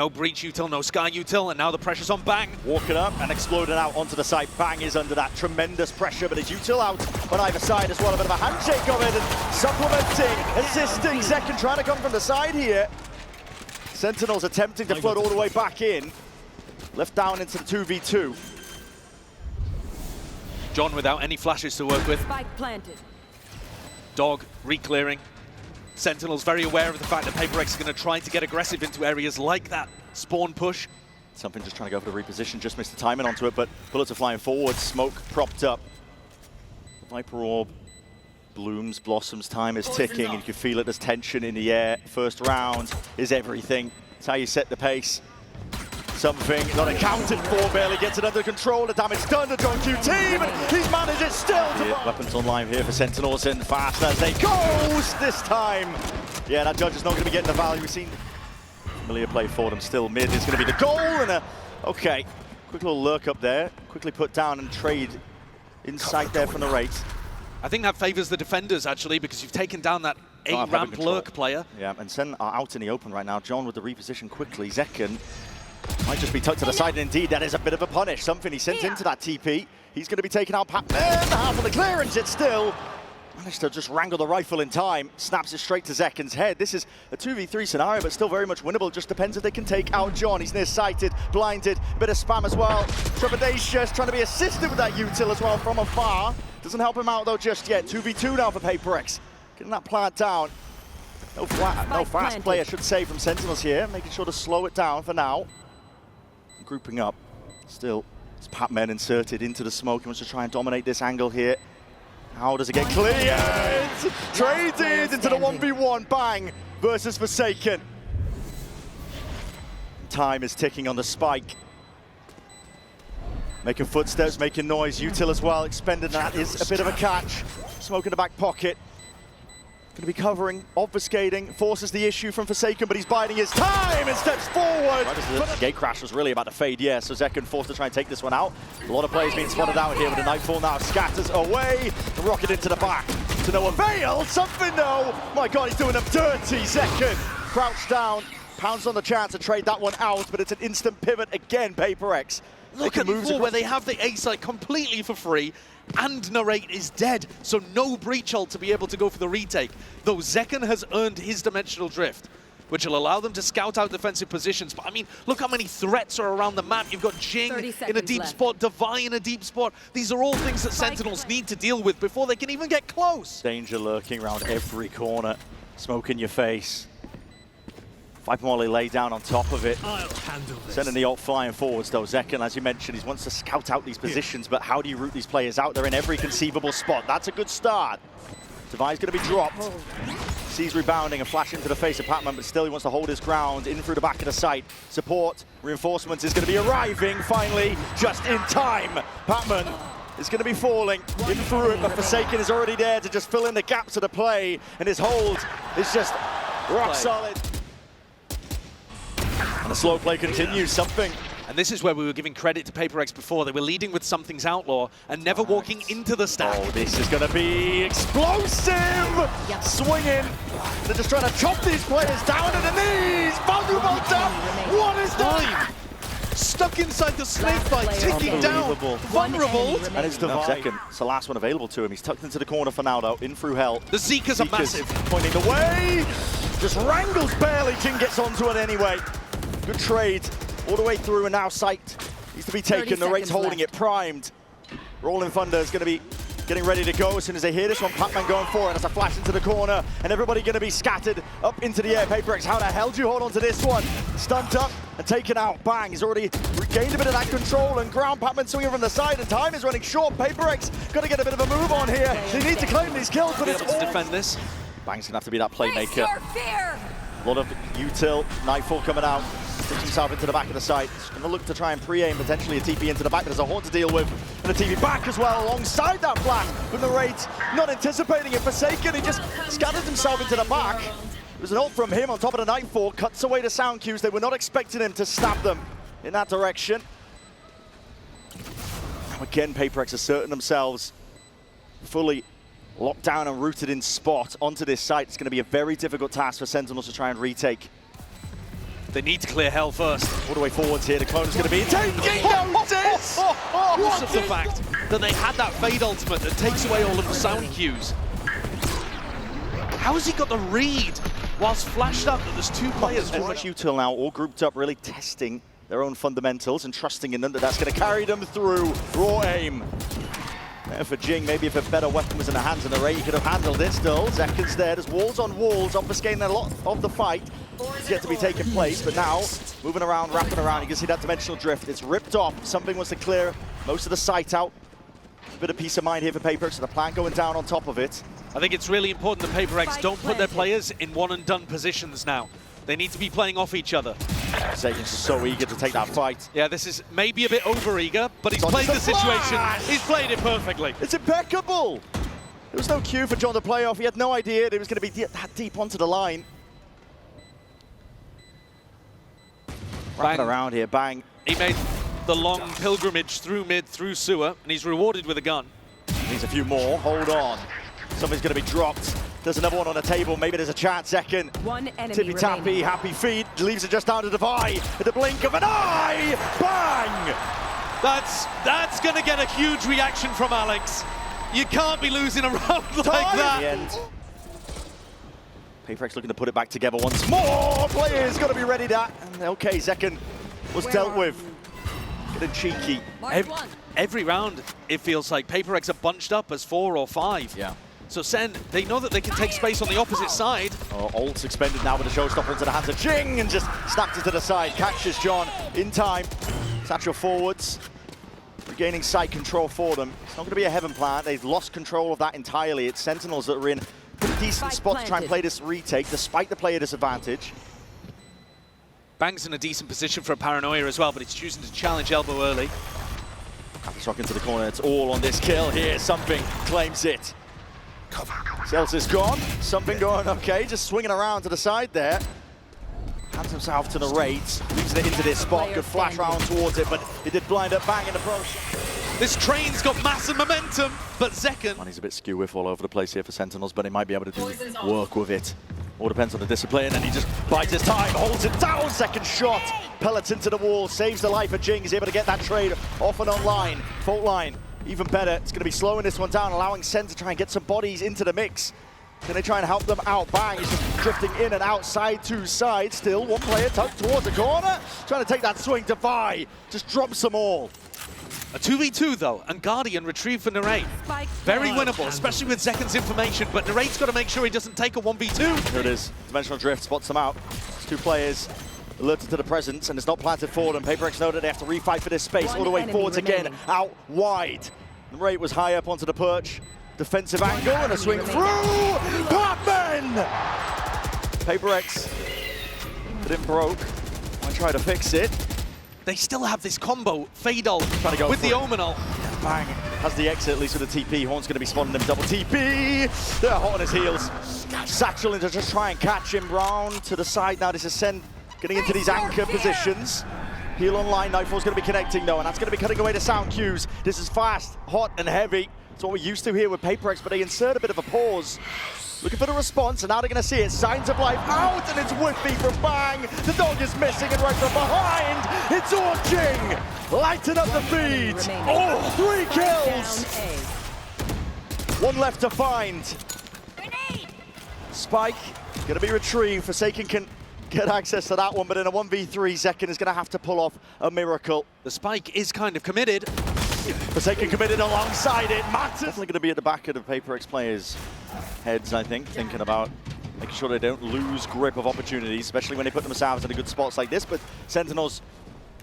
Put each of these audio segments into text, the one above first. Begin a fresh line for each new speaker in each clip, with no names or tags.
No breach util, no sky util, and now the pressure's on Bang.
Walking up and exploding out onto the side. Bang is under that tremendous pressure, but his util out on either side as well. A bit of a handshake of it, and supplementing, assisting. Zekken trying to come from the side here. Sentinels attempting to float all the way back in. Left down into the 2v2.
John without any flashes to work with.
Spike planted.
Dog re-clearing. Sentinels very aware of the fact that PRX is going to try to get aggressive into areas like that spawn push.
Something just trying to go for the reposition, just missed the timing onto it, but bullets are flying forward, smoke propped up. Viper Orb blooms, blossoms, time is ticking, and you can feel it, there's tension in the air. First round is everything. It's how you set the pace. Something not accounted for, barely gets it under control. The damage done to johnqt, and he's managed it still. Weapons online here for Sentinels, and fast as they goes this time. Yeah, that judge is not going to be getting the value. We've seen familiar play for them. Still mid is going to be the goal, and okay, quick little lurk up there. Quickly put down and trade inside there from the right.
I think that favors the defenders actually, because you've taken down that 8-ramp lurk player.
Yeah, and Sen are out in the open right now. John with the reposition quickly. Zekken might just be tucked to the side, and indeed that is a bit of a punish. Something he sent into that TP. He's going to be taking out PatMen. Half of the clearance, it still managed to just wrangle the rifle in time. Snaps it straight to Zekken's head. This is a 2v3 scenario, but still very much winnable. Just depends if they can take out John. He's near-sighted, blinded, a bit of spam as well. Trepidatious, trying to be assisted with that util as well from afar. Doesn't help him out though just yet. 2v2 now for PRX. Getting that plant down. No fast play, I should say, from Sentinels here. Making sure to slow it down for now. Grouping up. Still, it's PatMen inserted into the smoke. He wants to try and dominate this angle here. How does it get cleared? Traded into the 1v1. Bang versus Forsaken. Time is ticking on the spike. Making footsteps, making noise. Util as well. Expended, that is a bit of a catch. Smoke in the back pocket. Going to be covering, obfuscating, forces the issue from Forsaken, but he's biding his time and steps forward. The gate crash was really about to fade, yeah, so Zekken forced to try and take this one out. A lot of players being spotted out here with the Nightfall now. Scatters away, the rocket into the back. To no avail, something though. My God, he's doing them dirty. Zekken crouched down, pounds on the chance to trade that one out, but it's an instant pivot again, PRX.
Look at the where they have the A site completely for free, and Narrate is dead, so no breach ult to be able to go for the retake. Though Zekken has earned his dimensional drift, which will allow them to scout out defensive positions. But I mean, look how many threats are around the map. You've got Jinggg in a deep spot, Devi in a deep spot. These are all things that Sentinels need to deal with before they can even get close.
Danger lurking around every corner. Smoke in your face. Viper Molly lay down on top of it. Sending the ult flying forwards though. Zekken, as you mentioned, he wants to scout out these positions, but how do you route these players out? They're in every conceivable spot. That's a good start. Devi's going to be dropped. Sees rebounding and flash into the face of PatMen, but still he wants to hold his ground in through the back of the site. Support, reinforcements is going to be arriving finally, just in time. PatMen is going to be falling in through it, but Forsaken is already there to just fill in the gaps of the play, and his hold is just rock solid. And the slow play continues, something.
And this is where we were giving credit to PRX before. They were leading with Something's Outlaw and never walking into the stack.
Oh, this is going to be explosive! Yep. Swinging. They're just trying to chop these players down to the knees. Vulnerable down. What is that?
Stuck inside the snake bite, ticking down. Vulnerable.
And it's Devi. Second. It's the last one available to him. He's tucked into the corner for now, though. In through hell.
The Zekas are massive.
Pointing the way. Just wrangles barely. Jinggg gets onto it anyway. Good trade. All the way through, and now sight needs to be taken. The rate's holding it, primed. Rolling Thunder is going to be getting ready to go as soon as they hear this one. PatMen going for it. That's a flash into the corner, and everybody going to be scattered up into the air. PRX, how the hell do you hold on to this one? Stunned up and taken out. Bang, he's already regained a bit of that control, and ground PatMen swinging from the side, and time is running short. PRX got to get a bit of a move on here. They need to claim these kills, but it's all...
defend this.
Bang's going to have to be that playmaker. A lot of util, Nightfall coming out. Sticks himself into the back of the site. He's going to look to try and pre-aim potentially a TP into the back. There's a horn to deal with, and a TP back as well alongside that flash. But the rate not anticipating it. Forsaken, he just scatters himself into the back. It was an ult from him on top of the Nightfall. Cuts away the sound cues. They were not expecting him to stab them in that direction. Now again, PRX asserting themselves fully locked down and rooted in spot onto this site. It's going to be a very difficult task for Sentinels to try and retake.
They need to clear hell first.
All the way forwards here, the clone is going to be taking notice!
Because of the fact that they had that fade ultimate that takes away all of the sound cues. How has he got the read whilst flashed up that there's two players?
Pretty much util now, all grouped up, really testing their own fundamentals and trusting in them that that's going to carry them through. Raw aim. There for Jinggg, maybe if a better weapon was in the hands of Narrate, he could have handled it still. Zekken's there, there's walls on walls, obfuscating a lot of the fight. It's yet to be taking place, but now, moving around, wrapping around, you can see that dimensional drift. It's ripped off, something wants to clear most of the sight out. Bit of peace of mind here for PRX, so the plant going down on top of it.
I think it's really important that PRX don't put their players in one and done positions now. They need to be playing off each other.
Zeken's so eager to take that fight.
Yeah, this is maybe a bit over-eager, but he's played the situation. He's played it perfectly.
It's impeccable. There was no cue for John to play off. He had no idea that it was going to be that deep onto the line. Wrapping around here, bang.
He made the long pilgrimage through mid, through sewer, and he's rewarded with a gun.
Needs a few more, hold on. Something's going to be dropped. There's another one on the table, maybe there's a chance. Zekken, tippy-tappy, happy feet, leaves it just down to Devi. At the blink of an eye, bang!
That's going to get a huge reaction from Alex. You can't be losing a round like that.
In the end. PRX looking to put it back together once more. Players got to be ready that. And okay, Zekken was dealt with. Getting cheeky.
Every round, it feels like PRX are bunched up as 4 or 5.
Yeah.
So Sen, they know that they can take space on the opposite side.
Ult's expended now with a showstopper into the hands of Jinggg and just snapped it to the side. Catches John in time. Satchel forwards. Regaining site control for them. It's not going to be a heaven plant. They've lost control of that entirely. It's Sentinels that are in a pretty decent spot to try and play this retake, despite the player disadvantage.
Bang's in a decent position for a paranoia as well, but he's choosing to challenge elbow early.
Shock into the corner. It's all on this kill here. Something claims it. Zellsis gone. Something going okay. Just swinging around to the side there. Hands himself to Narrate. Leaves it into this spot. Good flash round towards it, but it did blind up Bang in the process.
This train's got massive momentum, but Zekken...
Money's a bit skew-whiff all over the place here for Sentinels, but he might be able to do work with it. All depends on the discipline, and he just bides his time, holds it down. Second shot. Pellets into the wall, saves the life of Jinggg. He's able to get that trade off and online. Fault line. Even better, it's going to be slowing this one down, allowing Sen to try and get some bodies into the mix. Can they try and help them out? Bang, he's just drifting in and out, side to side. Still, one player tucked towards the corner. Trying to take that swing to Vi. Just drops them all.
A 2v2 though, and Guardian retrieved for Narrate. Very winnable, especially with Zekken's information, but Narrate's got to make sure he doesn't take a 1v2.
Here it is. Dimensional drift spots them out. It's two players alerted to the presence, and it's not planted for them. PRX know that they have to refight for this space. All the way forwards again, out wide. Narrate was high up onto the perch. Defensive angle and a swing through. PatMen! PRX didn't broke. I try to fix it.
They still have this combo, fade ult with the Omen ult.
Bang, has the exit, at least with the TP. Horn's going to be spawning them double TP. They're hot on his heels. Satchel in to just try and catch him round to the side. Now this is Sen getting into these anchor positions. Heal online, Nightfall's going to be connecting though, and that's going to be cutting away the sound cues. This is fast, hot and heavy. It's what we're used to here with PRX, but they insert a bit of a pause. Looking for the response, and now they're going to see it. Signs of life out, and it's whiffy from Bang. The dog is missing, and right from behind, it's all Jinggg. Lighten up the feed. Oh, 3 kills. One left to find. Spike, going to be retrieved. Forsaken can get access to that one, but in a 1v3, Zekken is going to have to pull off a miracle.
The Spike is kind of committed.
Forsaken committed alongside it. Matters. Definitely going to be at the back of the PRX players' heads, I think, thinking about making sure they don't lose grip of opportunities, especially when they put themselves in good spots like this. But Sentinels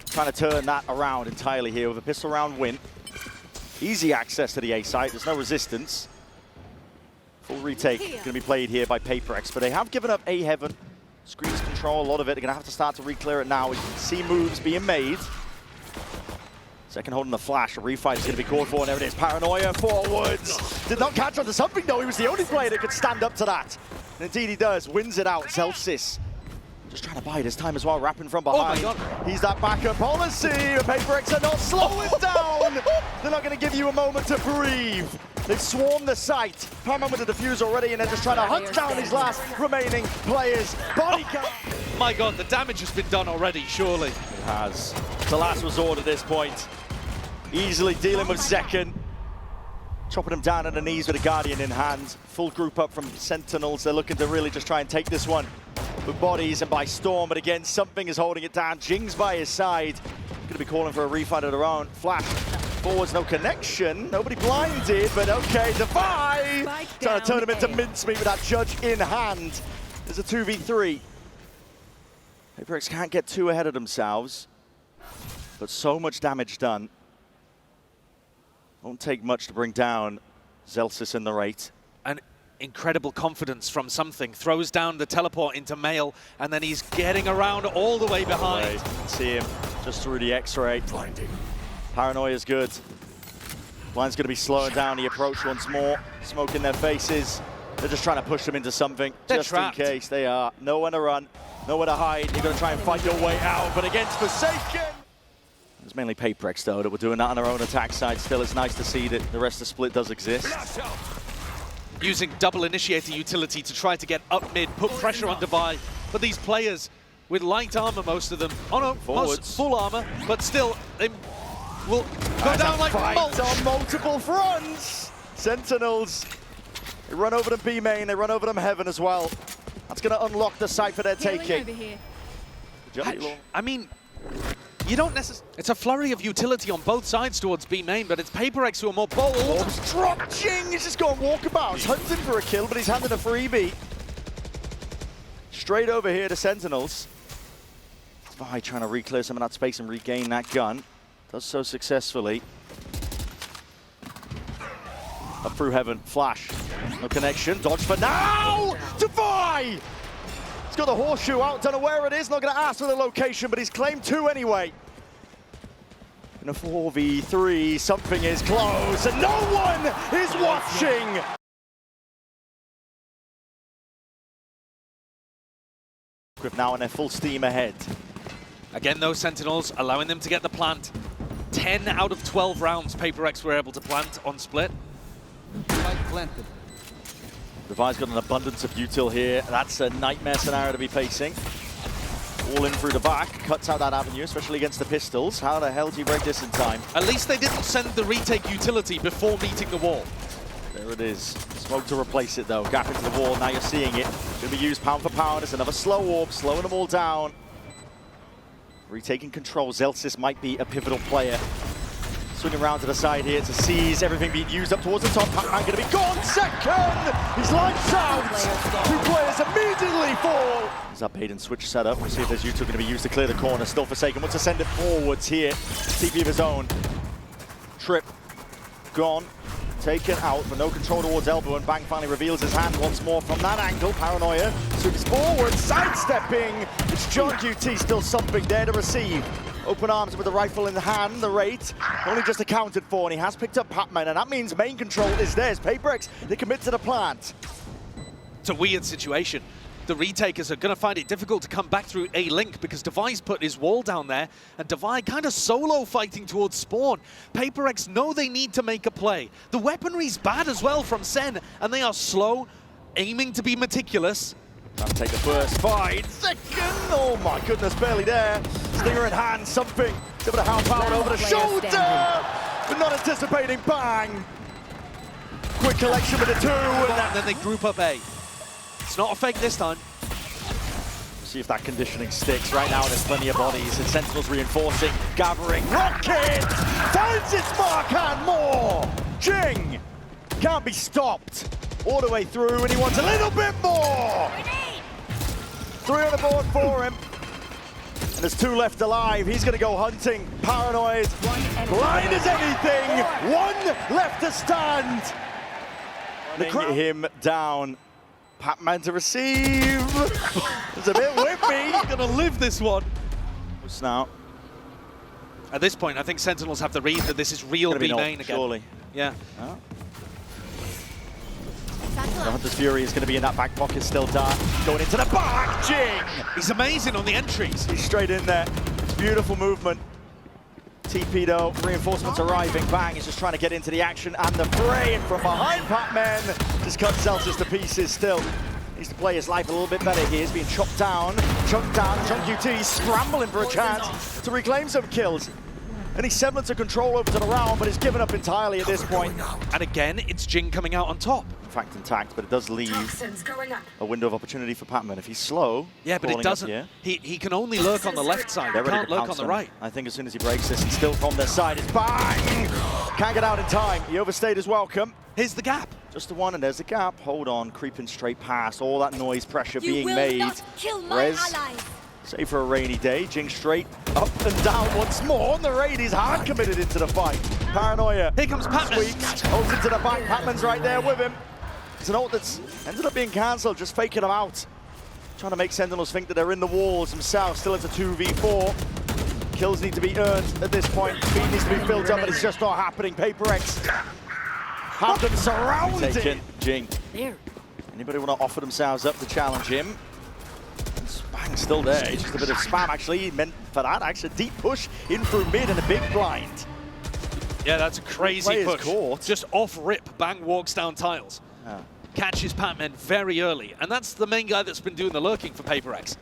trying to turn that around entirely here with a pistol round win. Easy access to the A site. There's no resistance. Full retake going to be played here by PRX, but they have given up A heaven. Screens control a lot of it. They're going to have to start to re-clear it now. We can see moves being made. Zekken holding the flash. A refight is going to be called for, and there it is. Paranoia forwards. Did not catch on to something, though. He was the only player that could stand up to that. And indeed he does. Wins it out. Zellsis just trying to bide his time as well, wrapping from behind.
Oh my God.
He's that backup policy. PRX are not slowing down. They're not going to give you a moment to breathe. They've swarmed the site. PatMen with the defuse already, and they're just trying to hunt down these last remaining players. Body count.
my God, the damage has been done already, surely.
It has. It's the last resort at this point. Easily dealing with Zekken. Chopping him down on the knees with a Guardian in hand. Full group up from Sentinels. They're looking to really just try and take this one with bodies and by storm. But again, something is holding it down. Jingg's by his side. Going to be calling for a refight of their own. Flash forwards, no connection. Nobody blinded, but okay. Defy trying to turn him into mincemeat with that judge in hand. There's a 2v3. PRX can't get too ahead of themselves, but so much damage done. Won't take much to bring down Zellsis in the rate.
An incredible confidence from something. Throws down the teleport into Mail, and then he's getting around all the way behind.
See him just through the X-ray. Blinding. Paranoia is good. Blind's going to be slowing down the approach once more. Smoke in their faces. They're just trying to push them into something.
They're
just
trapped.
In case they are. Nowhere to run, nowhere to hide. You're going to try and fight your way out, but against Forsaken. It's mainly PRX though that were doing that on their own attack side. Still, it's nice to see that the rest of Split does exist.
Using double initiator utility to try to get up mid, put pressure on Defy. But these players with light armor, most of them. Oh no, most full armor, but still, they will go down like mulch.
On multiple fronts. Sentinels, they run over them B main, they run over them Heaven as well. That's going to unlock the site for their taking.
I mean, you don't necessarily... It's a flurry of utility on both sides towards B main, but it's PRX who are more bold.
Drop Jinggg, he's just going walkabout. He's hunting for a kill, but he's handed a freebie. Straight over here to Sentinels. Defy trying to re-clear some of that space and regain that gun. Does so successfully. Up through Heaven, Flash. No connection, dodge for now! Defy! He's got the horseshoe out, don't know where it is, not going to ask for the location, but he's claimed 2 anyway. In a 4v3, something is close, and no one is watching! Grip now and they're full steam ahead.
Again, those Sentinels allowing them to get the plant. 10 out of 12 rounds PRX were able to plant on Split.
Defy's got an abundance of util here. That's a nightmare scenario to be facing. All in through the back, cuts out that avenue, especially against the pistols. How the hell do you break this in time?
At least they didn't send the retake utility before meeting the wall.
There it is. Smoke to replace it though. Gap into the wall, now you're seeing it. Going to be used pound for pound. It's another slow orb, slowing them all down. Retaking control, Zellsis might be a pivotal player. Swinging around to the side here to seize everything being used up towards the top. PatMen going to be gone. Second! He's lights out! 2 players immediately fall! There's that bait and switch setup. We'll see if there's util going to be used to clear the corner. Still Forsaken. Wants to send it forwards here. TP of his own. Trip. Gone. Taken out, but no control towards elbow, and Bang finally reveals his hand once more from that angle. Paranoia swings forward, sidestepping. It's johnqt, still something there to receive. Open arms with the rifle in the hand, the rate only just accounted for, and he has picked up PatMen, and that means main control is theirs. PRX, they commit to the plant.
It's a weird situation. The retakers are going to find it difficult to come back through A link because Defy's put his wall down there, and Defy kind of solo fighting towards spawn. PRX know they need to make a play. The weaponry's bad as well from Sen, and they are slow, aiming to be meticulous.
Trying to take the first fight. Second, oh my goodness, barely there. Stinger in hand, something. Able to hound power over the shoulder, but not anticipating Bang. Quick collection with the 2,
and then they group up A. It's not a fake this time.
See if that conditioning sticks. Right now there's plenty of bodies, and Sentinels reinforcing, gathering. Rocket finds its mark and more. Jinggg can't be stopped. All the way through, and he wants a little bit more. 3 on the board for him. And there's 2 left alive. He's going to go hunting. Paranoid. Blind as anything. 1 left to stand. Running him down. PatMen to receive. It's a bit whippy.
He's going to live this one.
Now.
At this point, I think Sentinels have the read that this is real B main again.
Surely.
Yeah.
Oh. The Hunter's Fury is going to be in that back pocket still, dark. Going into the back, Jinggg!
He's amazing on the entries.
He's straight in there. It's beautiful movement. TP though, reinforcements arriving. Bang is just trying to get into the action and the fray. And from behind, PatMen just cuts Zellsis to pieces still. Needs to play his life a little bit better here. He's being chopped down, chunked down. johnqt scrambling for a chance to reclaim some kills. Any semblance of control over to the round, but he's given up entirely at this point.
And again, it's Jinggg coming out on top.
In fact, intact, but it does leave a window of opportunity for PatMen. If he's slow,
yeah, but it doesn't. He can only lurk on the left side. He can't lurk on the right.
I think as soon as he breaks this, and still from their side, it's bang! Can't get out in time. He overstayed his welcome.
Here's the gap.
Just the one, and there's the gap. Hold on, creeping straight past. All that noise, pressure being made. Rez, save for a rainy day. Jinggg straight up and down once more. And the raid is hard committed into the fight. Paranoia.
Here comes PatMen.
Squeaks, holds into the back. PatMen's right there with him. It's an ult that's ended up being cancelled, just faking them out. Trying to make Sentinels think that they're in the walls themselves. Still it's a 2v4. Kills need to be earned at this point. Speed needs to be built up, but it's just not happening. PRX have them surrounded. Jinggg. Anybody want to offer themselves up to challenge him? Bang's still there. It's just a bit of spam, actually. Meant for that, actually. Deep push in through mid and a big blind.
Yeah, that's a crazy push.
Caught.
Just off rip, Bang walks down tiles.
Yeah.
Catches PatMen very early. And that's the main guy that's been doing the lurking for PRX.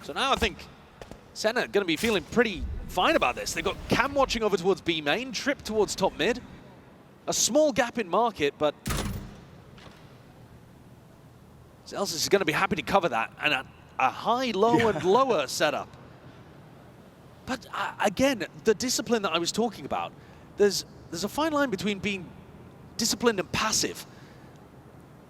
So now I think Senna going to be feeling pretty fine about this. They've got Cam watching over towards B main, Trip towards top mid. A small gap in market, but Zellsis is going to be happy to cover that. And a high, low, and lower setup. But again, the discipline that I was talking about, there's a fine line between being disciplined and passive.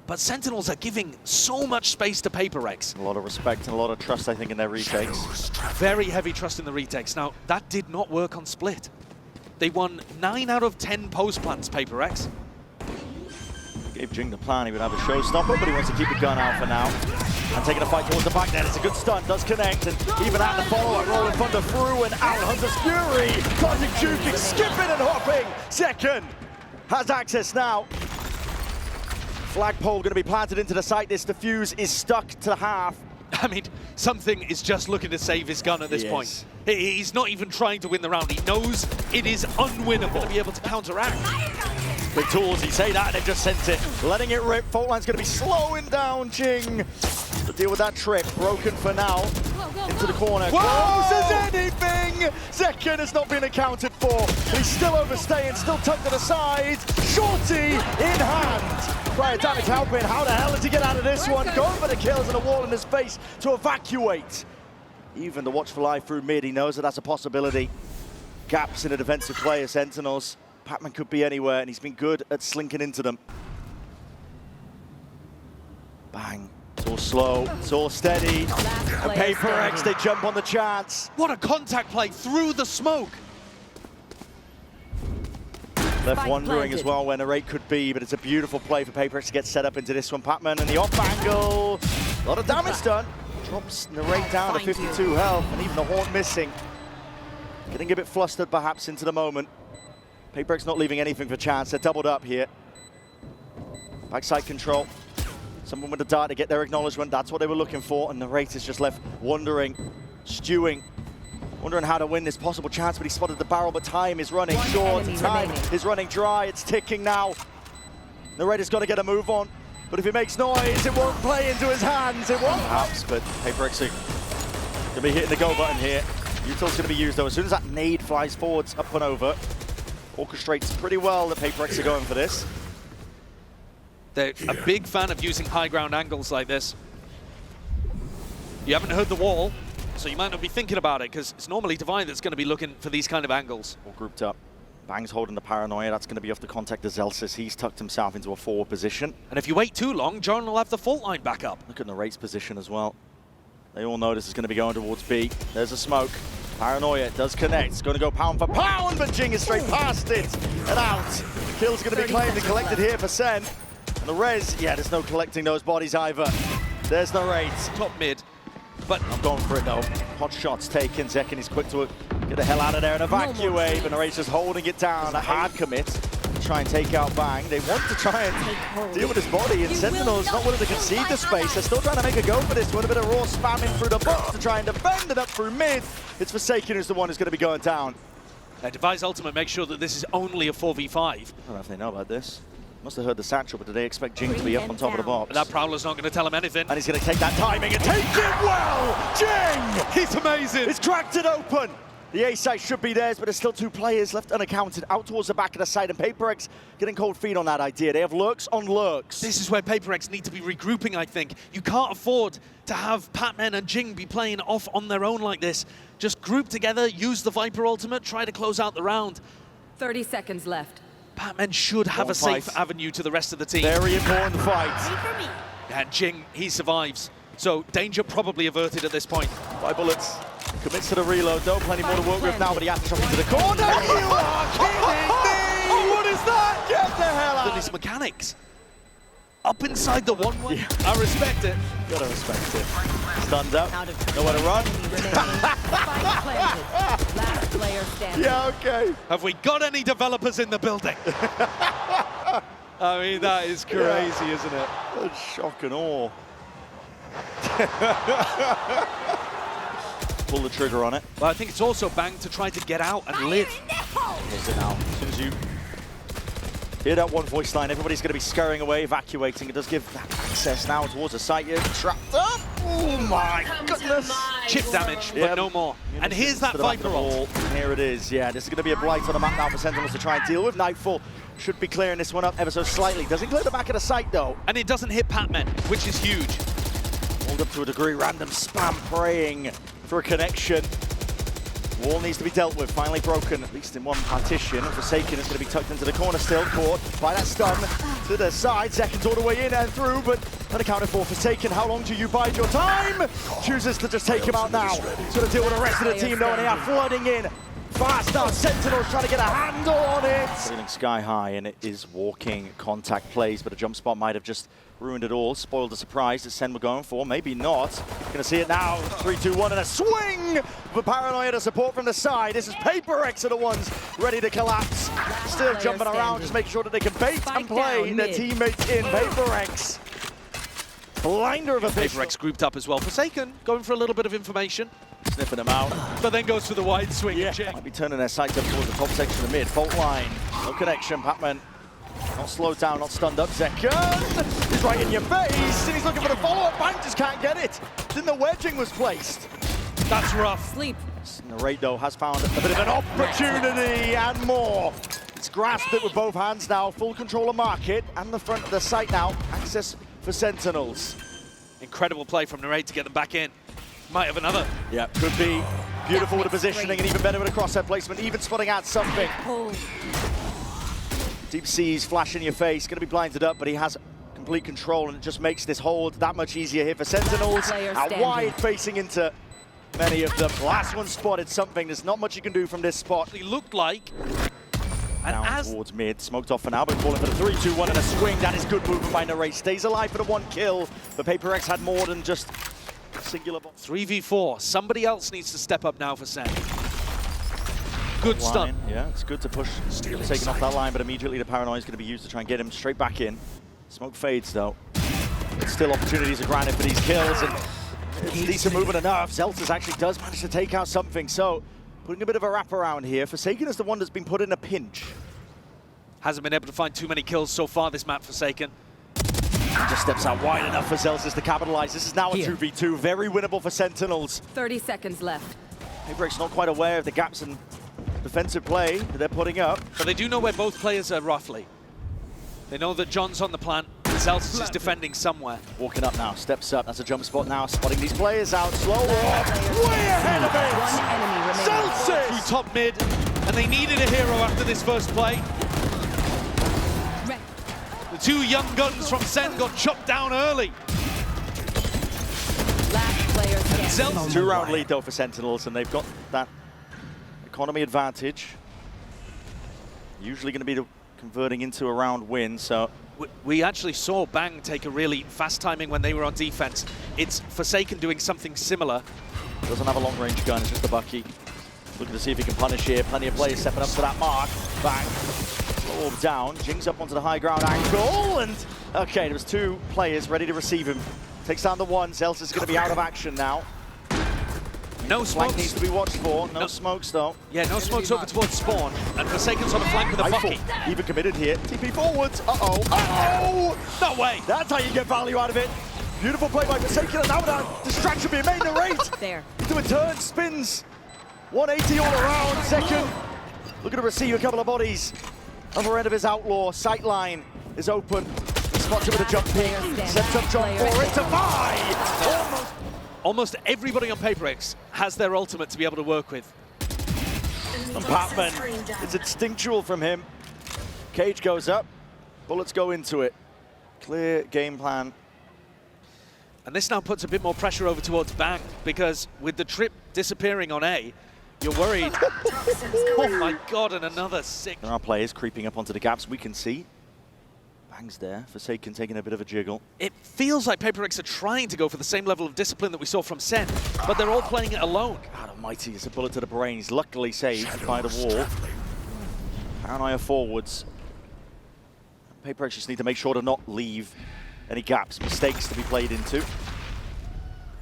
But Sentinels are giving so much space to PRX.
A lot of respect and a lot of trust, I think, in their retakes.
Very heavy trust in the retakes. Now, that did not work on Split. They won 9 out of 10 post plants, PRX.
Gave Jinggg the plan, he would have a showstopper, but he wants to keep the gun out for now. And taking a fight towards the back net, it's a good stun, does connect, and even out the follow-up, rolling thunder through and out, Hunter's Fury, dodging, juking, skipping and hopping, zekken has access now. Flagpole going to be planted into the site, this defuse is stuck to half.
I mean, something is just looking to save his gun at this point. He's not even trying to win the round, he knows it is unwinnable to be able to counteract.
With tools, you say that, and they've just sent it. Letting it rip, fault line's going to be slowing down Jinggg. To deal with that trip, broken for now. Into the corner, close as anything! Zekken has not been accounted for, but he's still overstaying, still tucked to the side. Shorty in hand. Cryotonic helping, how the hell does he get out of this one? Going for the kills and a wall in his face to evacuate. Even the watchful eye through mid, he knows that that's a possibility. Gaps in the defensive play of Sentinels. PatMen could be anywhere, and he's been good at slinking into them. Bang. It's all slow, it's all steady. And PRX, they jump on the chance.
What a contact play through the smoke.
Left wondering as well where Narrate could be, but it's a beautiful play for PRX to get set up into this one. PatMen and the off angle. A lot of damage done. Drops Narrate down to 52 health, and even the Haunt missing. Getting a bit flustered perhaps into the moment. PRX not leaving anything for chance. They're doubled up here. Backside control. Someone with a dart to get their acknowledgement. That's what they were looking for. And Narrate is just left wondering, stewing, wondering how to win this possible chance. But he spotted the barrel, but time is running short. Time is running dry. It's ticking now. Narrate has got to get a move on. But if he makes noise, it won't play into his hands. It won't. Perhaps, but PRX are going to be hitting the go button here. Util's going to be used, though. As soon as that nade flies forwards, up and over, orchestrates pretty well that PRX are going for this.
They're a big fan of using high ground angles like this. You haven't heard the wall, so you might not be thinking about it, because it's normally Divine that's going to be looking for these kind of angles.
All grouped up. Bang's holding the paranoia. That's going to be off the contact of Zellsis. He's tucked himself into a forward position.
And if you wait too long, John will have the fault line back up.
Look at Narrate's position as well. They all know this is going to be going towards B. There's a smoke. Paranoia does connect. It's going to go pound for pound, but Jinggg is straight past it and out. The kill's going to be claimed and collected here for Sen. And the res, yeah, there's no collecting those bodies either. There's Narrate.
Top mid. But
I'm going for it though. Hot shots taken. Zekken is quick to get the hell out of there and evacuate. But Narrate's just holding it down. A hard commit to try and take out Bang. They want to try and deal with his body, and Sentinel's not willing to concede the space. They're still trying to make a go for this one. A bit of raw spamming through the box to try and defend it up through mid. It's Forsaken who's the one who's going to be going down.
Device Ultimate makes sure that this is only a 4v5.
I don't know if they know about this. Must have heard the satchel, but did they expect Jinggg to be up on top of the box?
That Prowler's not going to tell him anything.
And he's going to take that timing and take it well! Jinggg!
He's amazing.
He's cracked it open. The A side should be theirs, but there's still 2 players left unaccounted out towards the back of the side, and PRX getting cold feet on that idea. They have lurks on lurks.
This is where PRX need to be regrouping, I think. You can't afford to have PatMen and Jinggg be playing off on their own like this. Just group together, use the Viper ultimate, try to close out the round.
30 seconds left.
PatMen should have a safe avenue to the rest of the team.
Very important fight.
And Jinggg, he survives. So danger probably averted at this point.
5 bullets. Commits to the reload, though. Plenty more to work with now, but he has to drop into the corner. You are kidding me!
Oh, what is that?
Get the hell out!
His mechanics. Up inside the one-way.
Yeah.
I respect it.
Gotta respect it. Stunned up. Nowhere to run.
Last player standing.
Yeah, okay.
Have we got any developers in the building? I mean, that is crazy, isn't it?
That's shock and awe. Pull the trigger on it.
Well, I think it's also Bang to try to get out and live.
Here's it now. As soon as you hear that one voice line, everybody's going to be scurrying away, evacuating. It does give that access now towards the site. You're trapped up. Oh my goodness.
Chip damage, but no more. And here's that Viper ult.
Here it is. Yeah, this is going to be a blight on the map now for Sentinels to try and deal with. Nightfall should be clearing this one up ever so slightly. Doesn't clear the back of the site, though.
And it doesn't hit PatMen, which is huge.
Hold up to a degree. Random spam praying for a connection. Wall needs to be dealt with, finally broken, at least in one partition. Forsaken is going to be tucked into the corner still, caught by that stun to the side. Seconds all the way in and through, but unaccounted for. Forsaken, how long do you bide your time? Chooses to just take him out now. So to deal with the rest of the team, though, and they are flooding in. Fast now, Sentinels trying to get a handle on it. Feeling sky high, and it is walking contact plays, but a jump spot might have just ruined it all, spoiled the surprise that Sen were going for, maybe not. Gonna see it now, 3, 2, 1, and a swing for Paranoia to support from the side. This is PRX are the ones ready to collapse. Still jumping around, just making sure that they can bait and play their teammates in. PRX. Blinder of a fish.
PRX grouped up as well. Forsaken going for a little bit of information.
Sniffing them out.
But then goes for the wide swing.
Yeah, might be turning their sights up towards the top section of the mid. Fault line, no connection. PatMen not slowed down, not stunned up. Zekken is right in your face, and he's looking for the follow-up. Bang just can't get it. Then the wedging was placed.
That's rough.
Sleep.
Narrate, though, has found a bit of an opportunity and more. It's grasped it with both hands now. Full control of market and the front of the site now. Access for Sentinels.
Incredible play from Narrate to get them back in. Might have another.
Yeah, could be. Beautiful with the positioning and even better with a crosshair placement, even spotting out something. Deep Seas flash in your face, going to be blinded up, but he has complete control, and it just makes this hold that much easier here for Sentinels. Out wide, facing into many of them. Last one spotted something. There's not much you can do from this spot.
He looked like. And
Down
as
towards mid, smoked off for now, but calling for the 3, 2, 1 and a swing. That is good movement by Narrate. Stays alive for the 1 kill, but PRX had more than just a singular
3v4. Somebody else needs to step up now for Sen. Good stun.
Yeah, it's good to push taking off that line, but immediately the Paranoia is going to be used to try and get him straight back in. Smoke fades, though. But still opportunities are granted for these kills, and it's decent movement enough. Zellsis actually does manage to take out something, so putting a bit of a wraparound here. Forsaken is the one that's been put in a pinch.
Hasn't been able to find too many kills so far this map, Forsaken.
And just steps out wide enough for Zellsis to capitalize. This is now a 2v2, very winnable for Sentinels.
30 seconds left.
PRX not quite aware of the gaps in defensive play that they're putting up.
But they do know where both players are roughly. They know that John's on the plant, and Zellsis is defending somewhere.
Walking up now, steps up, that's a jump spot now, spotting these players out, slow walk, way ahead of it!
One enemy
Zellsis!
Through top mid, and they needed a hero after this first play. The 2 young guns from Sen got chopped down early.
Last player standing.
Zellsis
2-round lead though for Sentinels, and they've got that economy advantage. Usually going to be the converting into a round win, so.
We actually saw Bang take a really fast timing when they were on defense. It's Forsaken doing something similar.
Doesn't have a long-range gun, it's just a Bucky. Looking to see if he can punish here. Plenty of players stepping up to that mark. Bang. Orb down. Jingg's up onto the high ground angle, and okay, there was 2 players ready to receive him. Takes down the 1. Zellsis is going to be out of action now.
No
Flank
smokes.
needs to be watched for. No smokes though.
Yeah, no smokes over towards spawn. And Forsaken's on the flank with a
Rifle,
fucky.
even committed here. TP forwards. Uh-oh. Uh-oh!
No way.
That's how you get value out of it. Beautiful play by Forsaken, and now that distraction being made in the race.
There.
Into a turn, spins. 180 all around. Second. Looking to receive a couple of bodies. Other end of his outlaw. Sightline is open. Spots him with a jump peek. Sets up John for it to buy.
Almost everybody on PRX has their ultimate to be able to work with.
And PatMen, it's instinctual from him. Cage goes up. Bullets go into it. Clear game plan.
And this now puts a bit more pressure over towards Bang, because with the trip disappearing on A, you're worried. Oh my god, and another sick.
There are players creeping up onto the gaps, we can see. Bang's there, Forsaken taking a bit of a jiggle.
It feels like PRX are trying to go for the same level of discipline that we saw from Sen, but they're all playing it alone.
God almighty, it's a bullet to the brain. He's luckily saved by the wall. Paranoia forwards. PRX just need to make sure to not leave any gaps, mistakes to be played into.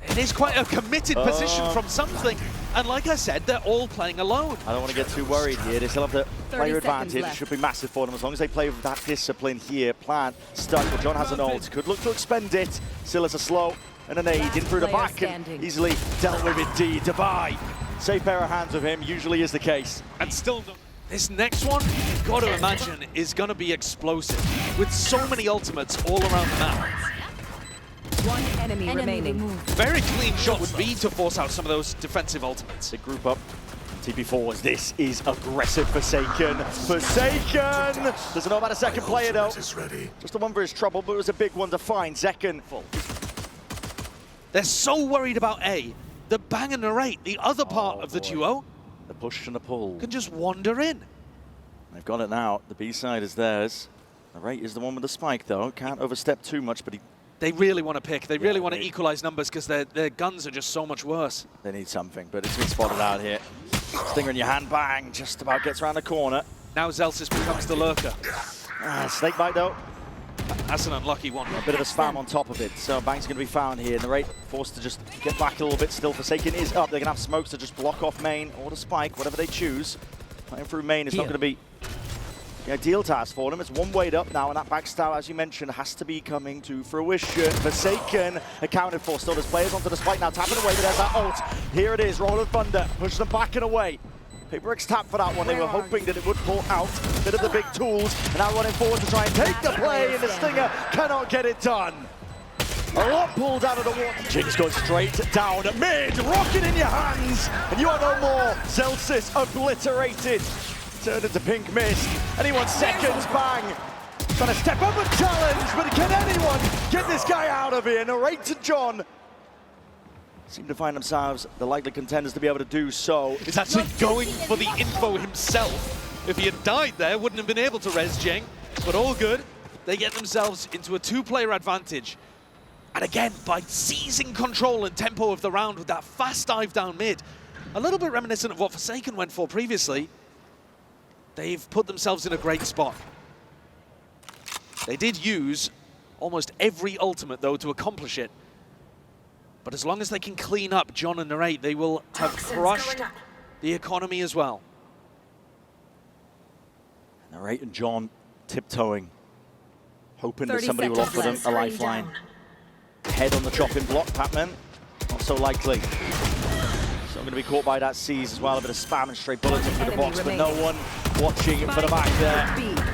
It is quite a committed position from something, and like I said, they're all playing alone.
I don't want to get too worried here. They still have the player advantage. It
left.
should be massive for them as long as they play with that discipline here. Plant, stuck, but John has an ult. Could look to expend it. Still has a slow and an aid in through the
Player
back
standing.
and easily dealt with indeed. Dubai. Safe pair of hands with him, usually is the case.
And still, this next one, you've got to imagine, is going to be explosive, with so many ultimates all around the map.
One enemy remaining.
Very clean shot would be to force out some of those defensive ultimates.
They group up. TP forwards. This is aggressive Forsaken. Forsaken! Doesn't know about a second player though. Just the one for his trouble, but it was a big one to find. Zekken.
They're so worried about A, the Bang and Narrate, the other part of the duo,
The push and the pull.
can just wander in.
They've got it now. The B side is theirs. The rate is the one with the spike though. Can't overstep too much, but
They really want to pick. They really want to
they-
equalize numbers because their guns are just so much worse.
they need something. But it's been spotted out here. Stinger in your hand, bang. Just about gets around the corner.
Now Zellsis becomes the lurker.
Snake bite though.
That's an unlucky one.
A bit of a spam on top of it. So Bang's going to be found here. And the rate forced to just get back a little bit still. Forsaken is up. They're going to have smokes to just block off main or the spike, whatever they choose. Playing through main is not going to be the ideal task for them. It's one weight up now, and that backstab, as you mentioned, has to be coming to fruition. Forsaken accounted for. Still, there's players onto the spike now, tapping away, but there's that ult. Here it is, Roll of Thunder, pushes them back and away. PRX tapped for that one. They were hoping that it would pull out a bit of the big tools, and now running forward to try and take the play, and the Stinger cannot get it done. A lot pulled out of the water. Jinggg goes straight down mid, rocket in your hands, and you are no more. Zellsis obliterated. Turned into pink mist. Anyone seconds, Bang. Trying to step up and challenge, but can anyone get this guy out of here? Narrate to John. Seem to find themselves the likely contenders to be able to do so.
He's actually going for the info himself. If he had died there, wouldn't have been able to res Jinggg, but all good. They get themselves into a two-player advantage. And again, by seizing control and tempo of the round with that fast dive down mid, a little bit reminiscent of what Forsaken went for previously, they've put themselves in a great spot. They did use almost every ultimate, though, to accomplish it. But as long as they can clean up John and Narrate, they will have crushed the economy as well.
Narrate and John tiptoeing, hoping that
30
somebody will offer them
seconds
a
left.
lifeline. Head on the chopping block, PatMen. Not so likely. So I'm going to be caught by that seize as well. A bit of spam and straight bullets into the box, but no one watching it for the back there.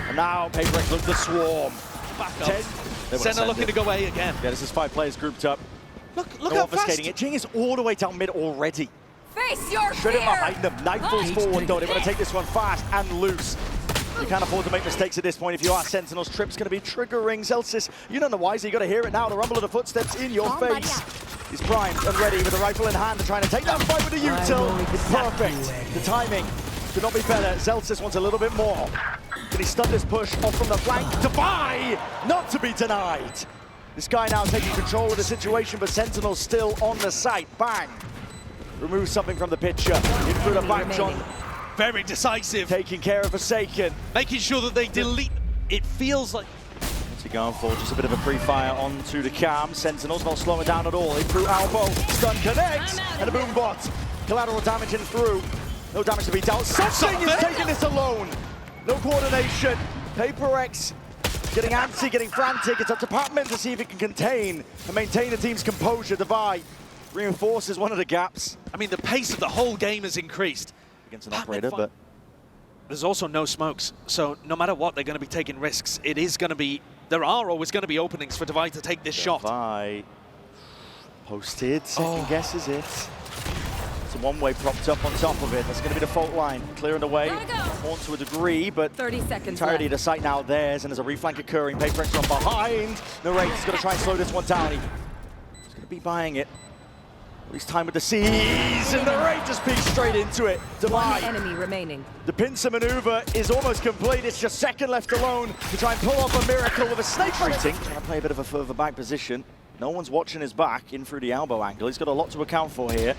And now PRX look to swarm.
Back up. Senna looking to go A again.
Yeah, this is 5 players grouped up.
Look how fast.
Obfuscating it. Jinggg is all the way down mid already.
Face your
Straight up
fear.
behind them. Nightfall's forward though. They want to take this one fast and loose. You can't afford to make mistakes at this point if you are Sentinels. Trip's going to be triggering Zellsis. You don't know why, so you got to hear it now. The rumble of the footsteps in your face. He's primed and ready with the rifle in hand and trying to take that fight with the util. Perfect. The timing could not be better. Zellsis wants a little bit more. Can he stun this push off from the flank? Dubai! Not to be denied. This guy now taking control of the situation, but Sentinels still on the site. Bang! Remove something from the picture. In through the back, John.
Very decisive.
Taking care of Forsaken.
Making sure that they delete. It feels like.
What's he going for? Just a bit of a pre-fire onto the cam. Sentinels not slowing down at all. In through elbow. Stun connects. And a boom bot. Collateral damage in through. No damage to be dealt. Something is taking this alone. No coordination. PRX getting antsy, getting frantic. It's up to PatMen to see if he can contain and maintain the team's composure. Divide reinforces one of the gaps.
I mean, the pace of the whole game has increased.
Against an operator, but
there's also no smokes, so no matter what, they're going to be taking risks. It is going to be, there are always going to be openings for Divide to take this shot.
Divide posted, second guess is it. It's a one-way propped up on top of it. That's going to be the fault line. Clearing the way, Horn to a degree, but
30 seconds
entirety of
left.
the site now theirs, and there's a reflank occurring. PRX from behind. Narrate's going to try and slow this one down. He's going to be buying it. At least time with the C's, and Narrate just peeks straight into it. Divide.
One enemy remaining.
The pincer maneuver is almost complete. It's just second left alone to try and pull off a miracle with a snake shooting. Trying to play a bit of a further back position. No one's watching his back in through the elbow angle. He's got a lot to account for here.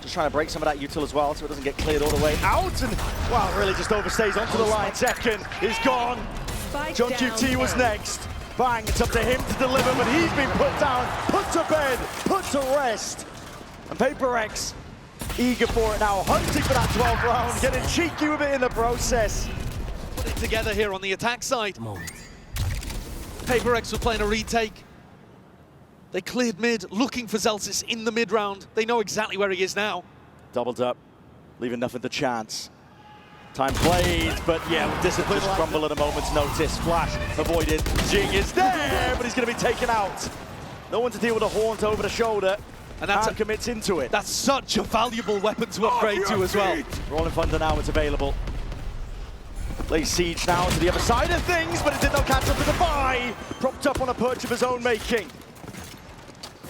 Just trying to break some of that util as well so it doesn't get cleared all the way out. And, wow, it really just overstays onto the line. Zekken is gone. johnqt was next. Bang, it's up to him to deliver, but he's been put down, put to bed, put to rest. And PRX, eager for it now, hunting for that 12th round, getting cheeky with it in the process.
Put it together here on the attack side. PRX were playing a retake. They cleared mid, looking for Zellsis in the mid round. They know exactly where he is now.
Doubled up, leaving nothing to chance. Time played, but yeah, discipline just crumble at a moment's notice. Flash avoided. Jinggg is there, but he's going to be taken out. No one to deal with a haunt over the shoulder.
And that's
commits into it.
That's such a valuable weapon to upgrade to as well.
Rolling Thunder now is available. Lays siege now to the other side of things, but it did not catch up to the buy. Propped up on a perch of his own making.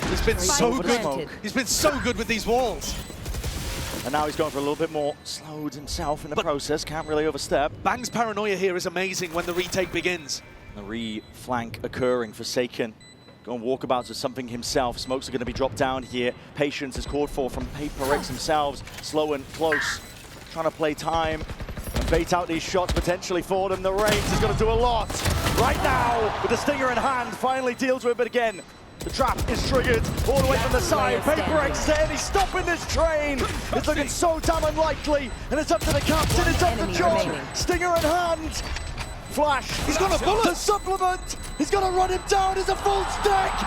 He's been so good.
Planted.
He's been so good with these walls.
And now he's going for a little bit more. Slowed himself in the process, can't really overstep.
Bang's paranoia here is amazing when the retake begins.
The re-flank occurring for Zekken. Going walkabouts with something himself. Smokes are going to be dropped down here. Patience is called for from PRX themselves. Slow and close. Trying to play time and bait out these shots potentially for them. The Reigns is going to do a lot. Right now, with the stinger in hand, finally deals with it again. The trap is triggered all the way from the side. PRX is there, and he's stopping this train. It's looking so damn unlikely, and it's up to the captain, it's up to John. Stinger in hand. Flash, he's got a bullet. The supplement, he's got to run him down. It's a full stack.